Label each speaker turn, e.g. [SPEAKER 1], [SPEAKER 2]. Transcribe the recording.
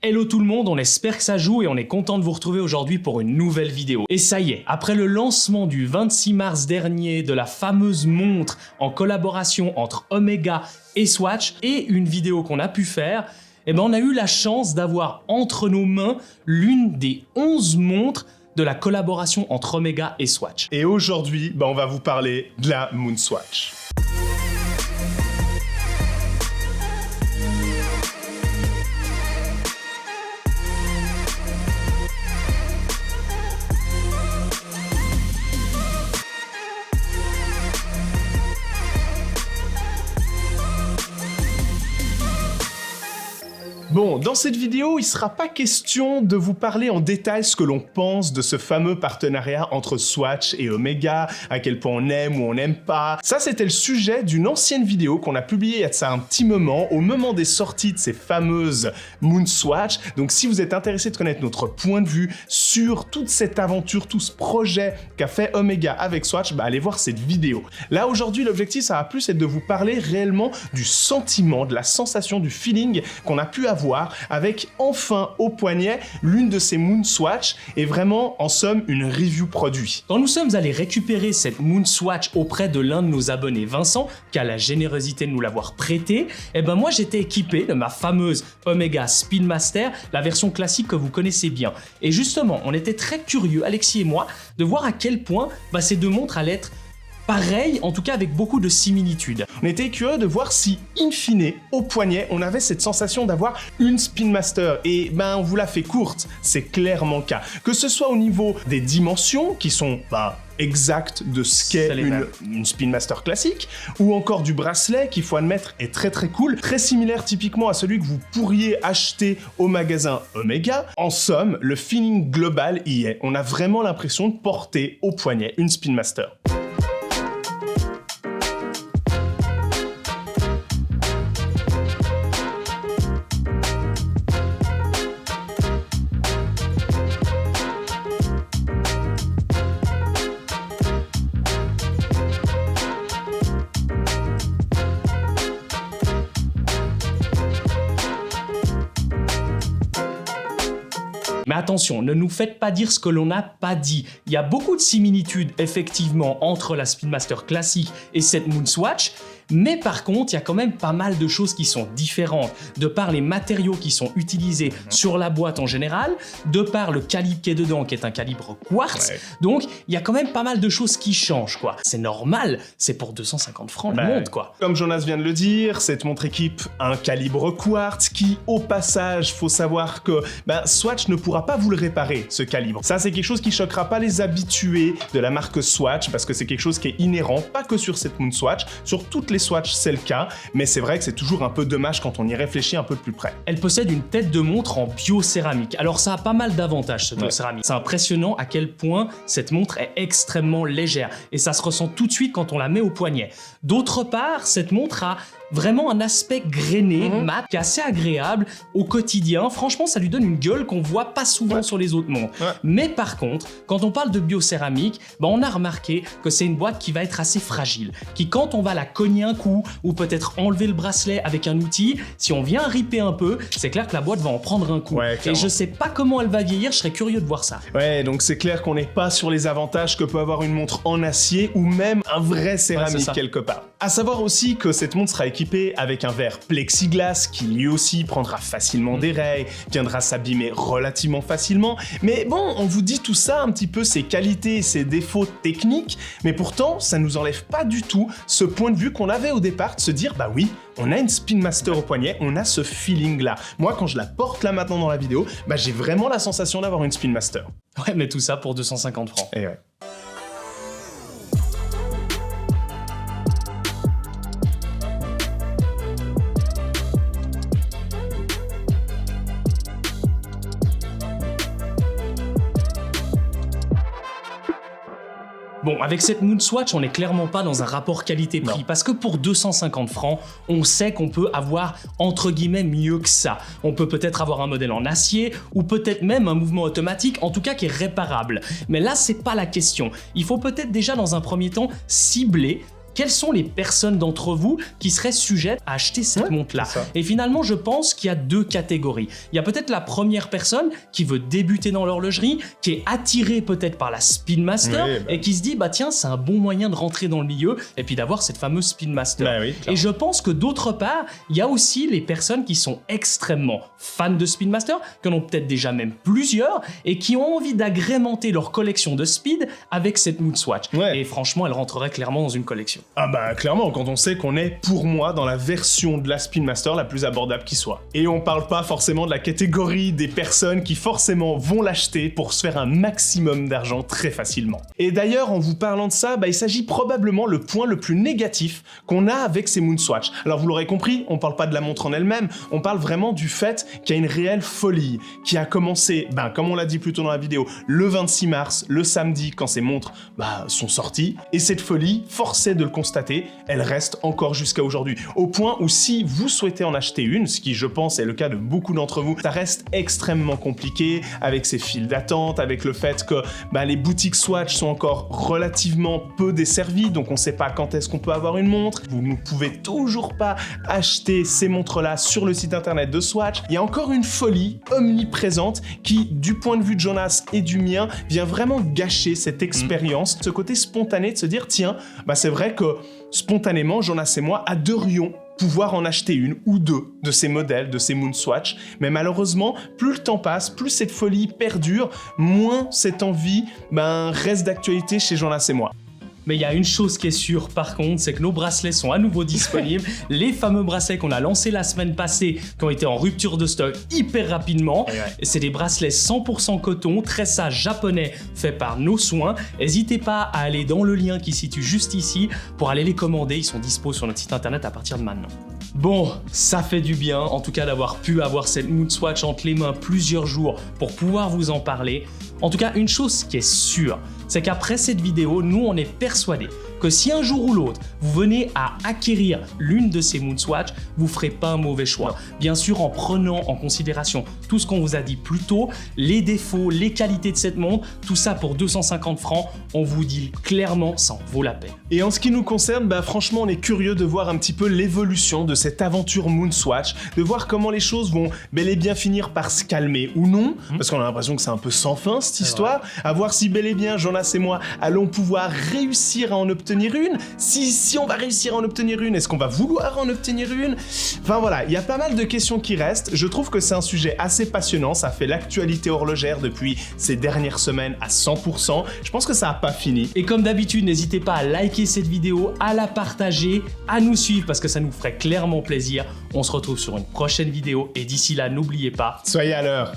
[SPEAKER 1] Hello tout le monde, on espère que ça joue et on est content de vous retrouver aujourd'hui pour une nouvelle vidéo. Et ça y est, après le lancement du 26 mars dernier de la fameuse montre en collaboration entre Omega et Swatch et une vidéo qu'on a pu faire, on a eu la chance d'avoir entre nos mains l'une des 11 montres de la collaboration entre Omega et Swatch.
[SPEAKER 2] Et aujourd'hui, on va vous parler de la Moonswatch. Bon, dans cette vidéo, il ne sera pas question de vous parler en détail ce que l'on pense de ce fameux partenariat entre Swatch et Omega, à quel point on aime ou on n'aime pas. Ça, c'était le sujet d'une ancienne vidéo qu'on a publiée il y a de ça un petit moment, au moment des sorties de ces fameuses Moonswatch. Donc si vous êtes intéressé de connaître notre point de vue sur toute cette aventure, tout ce projet qu'a fait Omega avec Swatch, allez voir cette vidéo. Là, aujourd'hui, l'objectif, ça va plus être de vous parler réellement du sentiment, de la sensation, du feeling qu'on a pu avoir avec enfin au poignet l'une de ces Moonswatch et vraiment en somme une review produit.
[SPEAKER 1] Quand nous sommes allés récupérer cette Moonswatch auprès de l'un de nos abonnés Vincent, qui a la générosité de nous l'avoir prêté, moi j'étais équipé de ma fameuse Omega Spin Master, la version classique que vous connaissez bien. Et justement, on était très curieux, Alexis et moi, de voir à quel point ces deux montres allaient être pareil, en tout cas avec beaucoup de similitudes.
[SPEAKER 2] On était curieux de voir si, in fine, au poignet, on avait cette sensation d'avoir une Spin Master. Et on vous l'a fait courte, c'est clairement le cas. Que ce soit au niveau des dimensions, qui sont exactes de ce qu'est une Spin Master classique, ou encore du bracelet, qu'il faut admettre est très cool, très similaire typiquement à celui que vous pourriez acheter au magasin Omega. En somme, le feeling global y est. On a vraiment l'impression de porter au poignet une Spin Master.
[SPEAKER 1] Mais attention, ne nous faites pas dire ce que l'on n'a pas dit. Il y a beaucoup de similitudes effectivement entre la Spin Master classique et cette Moonswatch, mais par contre, il y a quand même pas mal de choses qui sont différentes, de par les matériaux qui sont utilisés sur la boîte en général, de par le calibre qui est dedans, qui est un calibre quartz, donc il y a quand même pas mal de choses qui changent, quoi. C'est normal, c'est pour 250 francs la montre, quoi.
[SPEAKER 2] Comme Jonas vient de le dire, cette montre équipe un calibre quartz qui, au passage, faut savoir que Swatch ne pourra pas vous le réparer, ce calibre. Ça, c'est quelque chose qui choquera pas les habitués de la marque Swatch, parce que c'est quelque chose qui est inhérent, pas que sur cette Moonswatch, sur toutes les Swatch, c'est le cas, mais c'est vrai que c'est toujours un peu dommage quand on y réfléchit un peu de plus près.
[SPEAKER 1] Elle possède une tête de montre en biocéramique. Alors ça a pas mal d'avantages, ce biocéramique. C'est impressionnant à quel point cette montre est extrêmement légère et ça se ressent tout de suite quand on la met au poignet. D'autre part, cette montre a vraiment un aspect grainé, mat, qui est assez agréable au quotidien. Franchement, ça lui donne une gueule qu'on voit pas souvent sur les autres montres. Mais par contre, quand on parle de biocéramique, on a remarqué que c'est une boîte qui va être assez fragile, qui quand on va la cogner un coup, ou peut-être enlever le bracelet avec un outil, si on vient ripper un peu, c'est clair que la boîte va en prendre un coup. Et je sais pas comment elle va vieillir, je serais curieux de voir ça.
[SPEAKER 2] Ouais, donc c'est clair qu'on n'est pas sur les avantages que peut avoir une montre en acier, ou même un vrai céramique quelque part. À savoir aussi que cette montre sera équipée avec un verre plexiglas qui lui aussi prendra facilement des rayes, viendra s'abîmer relativement facilement. Mais bon, on vous dit tout ça un petit peu ses qualités et ses défauts techniques, mais pourtant ça nous enlève pas du tout ce point de vue qu'on avait au départ de se dire oui, on a une Spin Master au poignet, on a ce feeling là. Moi quand je la porte là maintenant dans la vidéo, j'ai vraiment la sensation d'avoir une Spin Master.
[SPEAKER 1] Ouais, mais tout ça pour 250 francs.
[SPEAKER 2] Et ouais.
[SPEAKER 1] Bon, avec cette Moonswatch, on n'est clairement pas dans un rapport qualité-prix, parce que pour 250 francs, on sait qu'on peut avoir, entre guillemets, mieux que ça. On peut peut-être avoir un modèle en acier, ou peut-être même un mouvement automatique, en tout cas qui est réparable. Mais là, c'est pas la question. Il faut peut-être déjà, dans un premier temps, cibler quelles sont les personnes d'entre vous qui seraient sujettes à acheter cette montre-là? Et finalement, je pense qu'il y a deux catégories. Il y a peut-être la première personne qui veut débuter dans l'horlogerie, qui est attirée peut-être par la Speedmaster et qui se dit, bah tiens, c'est un bon moyen de rentrer dans le milieu et puis d'avoir cette fameuse Speedmaster. Et je pense que d'autre part, il y a aussi les personnes qui sont extrêmement fans de Speedmaster, qui en ont peut-être déjà même plusieurs et qui ont envie d'agrémenter leur collection de Speed avec cette Moonswatch. Et franchement, elle rentrerait clairement dans une collection.
[SPEAKER 2] Ah bah clairement, quand on sait qu'on est, pour moi, dans la version de la Speedmaster la plus abordable qui soit. Et on parle pas forcément de la catégorie des personnes qui forcément vont l'acheter pour se faire un maximum d'argent très facilement. Et d'ailleurs, en vous parlant de ça, il s'agit probablement le point le plus négatif qu'on a avec ces Moonswatch. Alors vous l'aurez compris, on parle pas de la montre en elle-même, on parle vraiment du fait qu'il y a une réelle folie qui a commencé, comme on l'a dit plus tôt dans la vidéo, le 26 mars, le samedi, quand ces montres sont sorties. Et cette folie, force est de le constater, elle reste encore jusqu'à aujourd'hui. Au point où si vous souhaitez en acheter une, ce qui je pense est le cas de beaucoup d'entre vous, ça reste extrêmement compliqué avec ces files d'attente, avec le fait que les boutiques Swatch sont encore relativement peu desservies, donc on sait pas quand est-ce qu'on peut avoir une montre. Vous ne pouvez toujours pas acheter ces montres-là sur le site internet de Swatch. Il y a encore une folie omniprésente qui, du point de vue de Jonas et du mien, vient vraiment gâcher cette expérience, ce côté spontané de se dire tiens, c'est vrai que spontanément, Jonas et moi adorions pouvoir en acheter une ou deux de ces modèles, de ces Moonswatch, mais malheureusement, plus le temps passe, plus cette folie perdure, moins cette envie reste d'actualité chez Jonas et moi.
[SPEAKER 1] Mais il y a une chose qui est sûre par contre, c'est que nos bracelets sont à nouveau disponibles. Les fameux bracelets qu'on a lancés la semaine passée, qui ont été en rupture de stock hyper rapidement. C'est des bracelets 100% coton, tressage japonais fait par nos soins. N'hésitez pas à aller dans le lien qui se situe juste ici pour aller les commander. Ils sont dispo sur notre site internet à partir de maintenant. Bon, ça fait du bien en tout cas d'avoir pu avoir cette Moonswatch entre les mains plusieurs jours pour pouvoir vous en parler. En tout cas, une chose qui est sûre, c'est qu'après cette vidéo, nous on est persuadés que si un jour ou l'autre, vous venez à acquérir l'une de ces Moonswatch, vous ferez pas un mauvais choix. Bien sûr, en prenant en considération tout ce qu'on vous a dit plus tôt, les défauts, les qualités de cette montre, tout ça pour 250 francs, on vous dit clairement, ça en vaut la peine.
[SPEAKER 2] Et en ce qui nous concerne, franchement, on est curieux de voir un petit peu l'évolution de cette aventure Moonswatch, de voir comment les choses vont bel et bien finir par se calmer ou non, parce qu'on a l'impression que c'est un peu sans fin cette histoire, à voir si bel et bien Jonas et moi allons pouvoir réussir à en obtenir une, si on va réussir à en obtenir une, est-ce qu'on va vouloir en obtenir une? Enfin voilà, il y a pas mal de questions qui restent, je trouve que c'est un sujet assez passionnant, ça fait l'actualité horlogère depuis ces dernières semaines à 100%, je pense que ça n'a pas fini.
[SPEAKER 1] Et comme d'habitude, n'hésitez pas à liker cette vidéo, à la partager, à nous suivre parce que ça nous ferait clairement plaisir. On se retrouve sur une prochaine vidéo et d'ici là, n'oubliez pas,
[SPEAKER 2] soyez à l'heure.